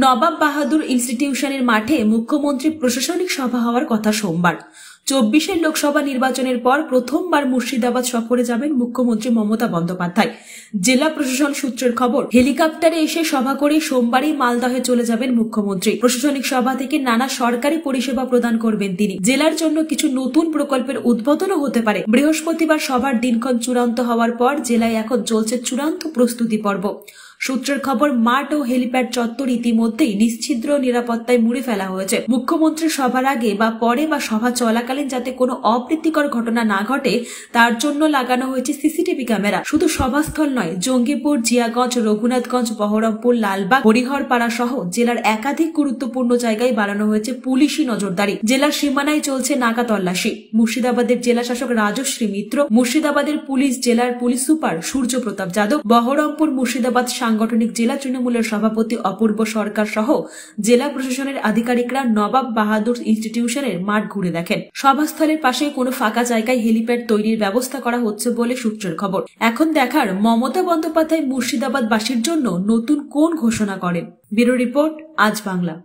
নবাব বাহাদুর ইনস্টিটিউশনের মাঠে মুখ্যমন্ত্রী প্রশাসনিক সভা হওয়ার কথা সোমবার। 24 লোকসভা নির্বাচনের পর প্রথমবার মুর্শিদাবাদ সফরে যাবেন মুখ্যমন্ত্রী মমতা বন্দ্যোপাধ্যায়। জেলা প্রশাসন সূত্রের খবর, হেলিকপ্টারে এসে সভা করে সোমবারই মালদহে চলে যাবেন মুখ্যমন্ত্রী। প্রশাসনিক সভা থেকে নানা সরকারি পরিষেবা প্রদান করবেন তিনি। জেলার জন্য কিছু নতুন প্রকল্পের উদ্বোধনও হতে পারে। বৃহস্পতিবার সভার দিনক্ষণ চূড়ান্ত হওয়ার পর জেলায় এখন চলছে চূড়ান্ত প্রস্তুতি পর্ব। সূত্রের খবর, মাঠ ও হেলিপ্যাড চত্বর ইতিমধ্যেই নিশ্ছিদ্র নিরাপত্তায় মুড়ে ফেলা হয়েছে। মুখ্যমন্ত্রীর সভার আগে বা পরে বা সভা চলাকালীন যাতে কোনো অপ্রীতিকর ঘটনা না ঘটে তার জন্য লাগানো হয়েছে সিসিটিভি ক্যামেরা। শুধু সভাস্থল নয়, জঙ্গিপুর, জিয়াগঞ্জ, রঘুনাথগঞ্জ, বহরমপুর, লালবাগ, হরিহরপাড়া সহ জেলার একাধিক গুরুত্বপূর্ণ জায়গায় বাড়ানো হয়েছে পুলিশি নজরদারি। জেলার সীমানায় চলছে নাকা তল্লাশি। মুর্শিদাবাদের জেলা শাসক রাজশ্রী মিত্র, মুর্শিদাবাদের পুলিশ জেলার পুলিশ সুপার সূর্য প্রতাপ যাদব, বহরমপুর মুর্শিদাবাদ সাংগঠনিক জেলা তৃণমূলের সভাপতি অপূর্ব সরকার সহ জেলা প্রশাসনের আধিকারিকরা নবাব বাহাদুর ইনস্টিটিউশনের মাঠ ঘুরে দেখেন। সভাস্থলের পাশে কোনো ফাঁকা জায়গায় হেলিপ্যাড তৈরির ব্যবস্থা করা হচ্ছে বলে সূত্রের খবর। এখন দেখার মমতা বন্দ্যোপাধ্যায় মুর্শিদাবাদবাসীর জন্য নতুন কোন ঘোষণা করেন। ব্যুরো রিপোর্ট, আজ বাংলা।